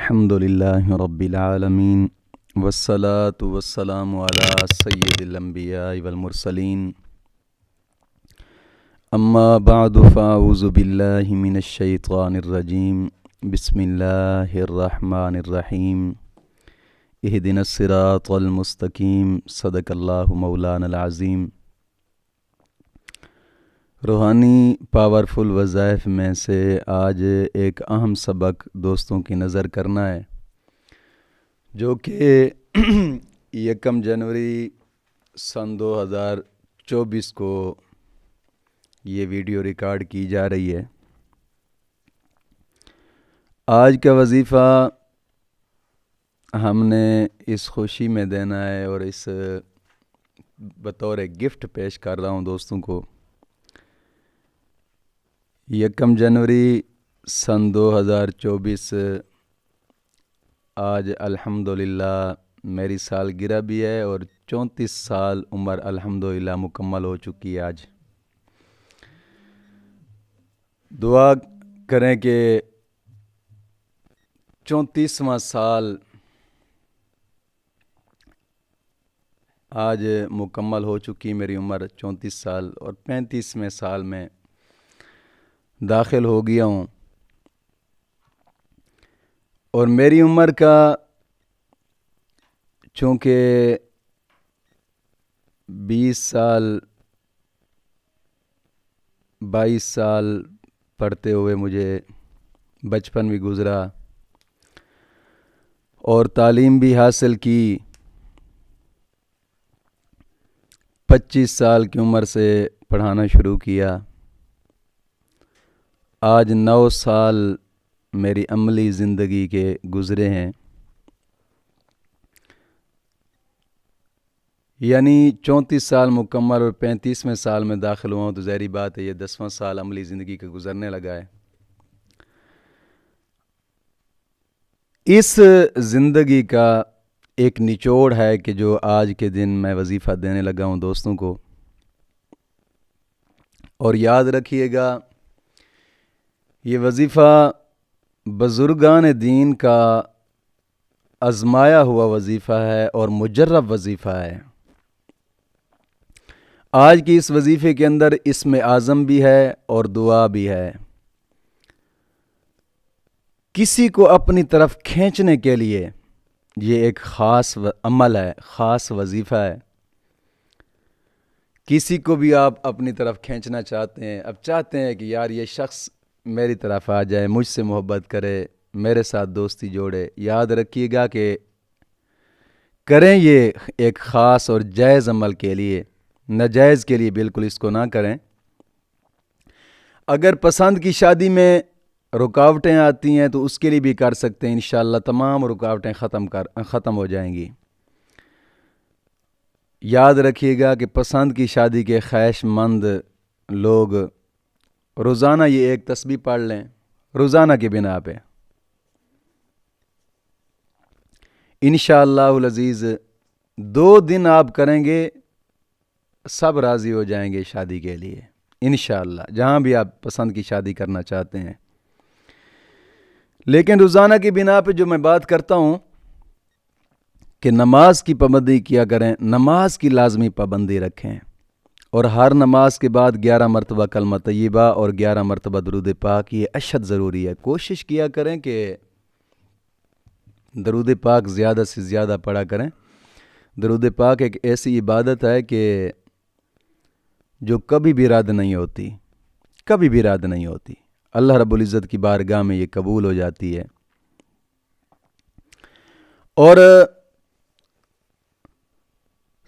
الحمد لله رب العالمين والصلاة والسلام على سيد الأنبياء والمرسلين أما بعد فأعوذ بالله من الشيطان الرجيم بسم الله الرحمن الرحيم اهدنا الصراط المستقيم صدق اللہ مولانا العظیم۔ روحانی پاورفل وظائف میں سے آج ایک اہم سبق دوستوں کی نظر کرنا ہے، جو کہ 1 جنوری سن 2024 کو یہ ویڈیو ریکارڈ کی جا رہی ہے۔ آج کا وظیفہ ہم نے اس خوشی میں دینا ہے اور اس بطور گفٹ پیش کر رہا ہوں دوستوں کو۔ 1 جنوری سن 2024 آج الحمدللہ میری سالگرہ بھی ہے اور 34 سال عمر الحمدللہ مکمل ہو چکی ہے آج۔ دعا کریں کہ 34واں سال آج مکمل ہو چکی، میری عمر 34 سال اور 35ویں سال میں داخل ہو گیا ہوں، اور میری عمر کا چونکہ 20 سال 22 سال پڑھتے ہوئے مجھے بچپن بھی گزرا اور تعلیم بھی حاصل کی، 25 سال کی عمر سے پڑھانا شروع کیا۔ آج 9 سال میری عملی زندگی کے گزرے ہیں، یعنی 34 سال مکمل اور 35ویں سال میں داخل ہوا ہوں، تو ظاہری بات ہے یہ 10واں سال عملی زندگی کا گزرنے لگا ہے۔ اس زندگی کا ایک نچوڑ ہے کہ جو آج کے دن میں وظیفہ دینے لگا ہوں دوستوں کو، اور یاد رکھیے گا یہ وظیفہ بزرگان دین کا آزمایا ہوا وظیفہ ہے اور مجرب وظیفہ ہے۔ آج کی اس وظیفے کے اندر اسم اعظم بھی ہے اور دعا بھی ہے۔ کسی کو اپنی طرف کھینچنے کے لیے یہ ایک خاص عمل ہے، خاص وظیفہ ہے۔ کسی کو بھی آپ اپنی طرف کھینچنا چاہتے ہیں، اب چاہتے ہیں کہ یار یہ شخص میری طرف آ جائے، مجھ سے محبت کرے، میرے ساتھ دوستی جوڑے، یاد رکھیے گا کہ کریں یہ ایک خاص اور جائز عمل کے لیے، ناجائز کے لیے بالکل اس کو نہ کریں۔ اگر پسند کی شادی میں رکاوٹیں آتی ہیں تو اس کے لیے بھی کر سکتے ہیں، انشاءاللہ تمام رکاوٹیں ختم ہو جائیں گی۔ یاد رکھیے گا کہ پسند کی شادی کے خواہش مند لوگ روزانہ یہ ایک تسبیح پڑھ لیں، روزانہ کی بنا پہ انشاءاللہ العزیز 2 دن آپ کریں گے، سب راضی ہو جائیں گے شادی کے لیے انشاءاللہ، جہاں بھی آپ پسند کی شادی کرنا چاہتے ہیں۔ لیکن روزانہ کی بنا پہ جو میں بات کرتا ہوں کہ نماز کی پابندی کیا کریں، نماز کی لازمی پابندی رکھیں، اور ہر نماز کے بعد 11 مرتبہ کلمہ طیبہ اور 11 مرتبہ درود پاک، یہ اشد ضروری ہے۔ کوشش کیا کریں کہ درود پاک زیادہ سے زیادہ پڑھا کریں۔ درود پاک ایک ایسی عبادت ہے کہ جو کبھی بھی رد نہیں ہوتی، کبھی بھی رد نہیں ہوتی، اللہ رب العزت کی بارگاہ میں یہ قبول ہو جاتی ہے۔ اور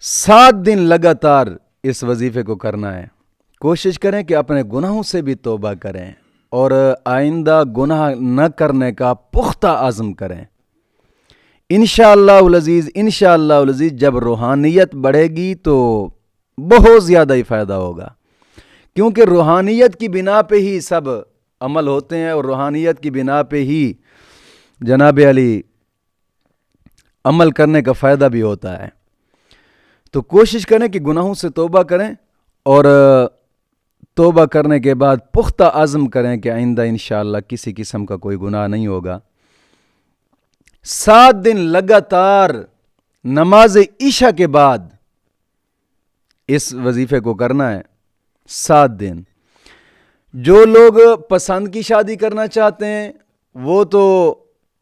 7 دن لگاتار اس وظیفے کو کرنا ہے۔ کوشش کریں کہ اپنے گناہوں سے بھی توبہ کریں اور آئندہ گناہ نہ کرنے کا پختہ عزم کریں۔ انشاءاللہ العزیز جب روحانیت بڑھے گی تو بہت زیادہ ہی فائدہ ہوگا، کیونکہ روحانیت کی بنا پہ ہی سب عمل ہوتے ہیں، اور روحانیت کی بنا پہ ہی جناب علی عمل کرنے کا فائدہ بھی ہوتا ہے۔ تو کوشش کریں کہ گناہوں سے توبہ کریں، اور توبہ کرنے کے بعد پختہ عزم کریں کہ آئندہ انشاءاللہ کسی قسم کا کوئی گناہ نہیں ہوگا۔ 7 دن لگاتار نماز عشاء کے بعد اس وظیفے کو کرنا ہے. 7 دن. جو لوگ پسند کی شادی کرنا چاہتے ہیں وہ تو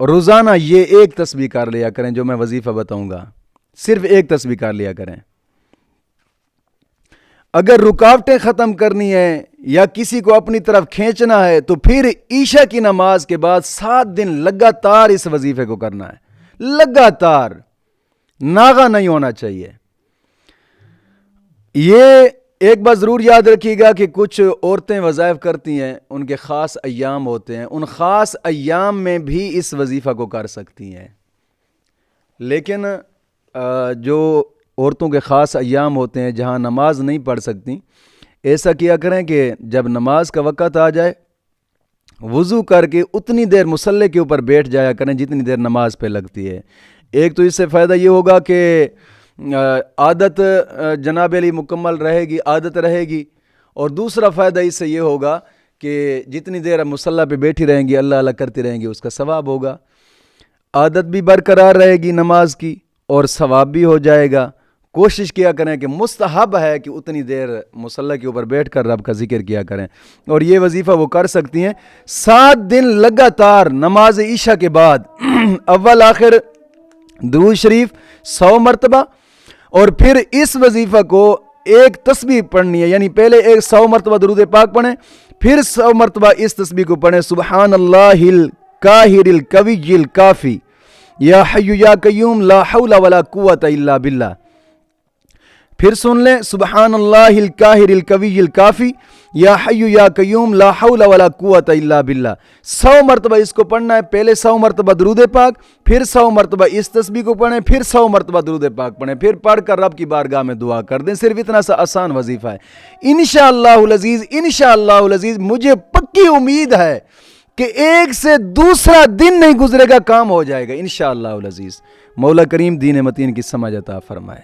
روزانہ یہ ایک تسبیح کر لیا کریں جو میں وظیفہ بتاؤں گا, صرف ایک تسبیح کر لیا کریں. اگر رکاوٹیں ختم کرنی ہے یا کسی کو اپنی طرف کھینچنا ہے تو پھر عشاء کی نماز کے بعد 7 دن لگاتار اس وظیفے کو کرنا ہے. لگاتار, ناغہ نہیں ہونا چاہیے. یہ ایک بات ضرور یاد رکھیے گا کہ کچھ عورتیں وظائف کرتی ہیں, ان کے خاص ایام ہوتے ہیں, ان خاص ایام میں بھی اس وظیفہ کو کر سکتی ہیں. لیکن جو عورتوں کے خاص ایام ہوتے ہیں جہاں نماز نہیں پڑھ سکتی, ایسا کیا کریں کہ جب نماز کا وقت آ جائے وضو کر کے اتنی دیر مصلی کے اوپر بیٹھ جایا کریں جتنی دیر نماز پہ لگتی ہے. ایک تو اس سے فائدہ یہ ہوگا کہ عادت جناب علی مکمل رہے گی, عادت رہے گی, اور دوسرا فائدہ اس سے یہ ہوگا کہ جتنی دیر مصلی پہ بیٹھی رہیں گی اللہ اللہ کرتی رہیں گی اس کا ثواب ہوگا. عادت بھی برقرار رہے گی نماز کی اور ثواب بھی ہو جائے گا. کوشش کیا کریں کہ مستحب ہے کہ اتنی دیر مصلی کے اوپر بیٹھ کر رب کا ذکر کیا کریں, اور یہ وظیفہ وہ کر سکتی ہیں 7 دن لگاتار نماز عشاء کے بعد. اول آخر درود شریف 100 مرتبہ, اور پھر اس وظیفہ کو ایک تسبیح پڑھنی ہے, یعنی پہلے 100 مرتبہ درود پاک پڑھیں, پھر 100 مرتبہ اس تسبیح کو پڑھیں, سبحان اللہ القاہر القوی الکافی یا حی یا قیوم لا حول ولا قوت الا باللہ. پھر سن لیں, سبحان اللہ القاہر القوی الکافی یا حی یا قیوم لا حول ولا قوت الا باللہ. 100 مرتبہ اس کو پڑھنا ہے, پہلے 100 مرتبہ درود پاک, پھر 100 مرتبہ اس تسبیح کو پڑھیں, پھر 100 مرتبہ درود پاک پڑھیں, پھر پڑھ کر رب کی بارگاہ میں دعا کر دیں. صرف اتنا سا آسان وظیفہ ہے. انشاءاللہ العزیز, انشاءاللہ العزیز مجھے پکی امید ہے کہ ایک سے دوسرا دن نہیں گزرے گا, کام ہو جائے گا انشاءاللہ العزیز. مولا کریم دین متین کی سمجھ عطا فرمائے.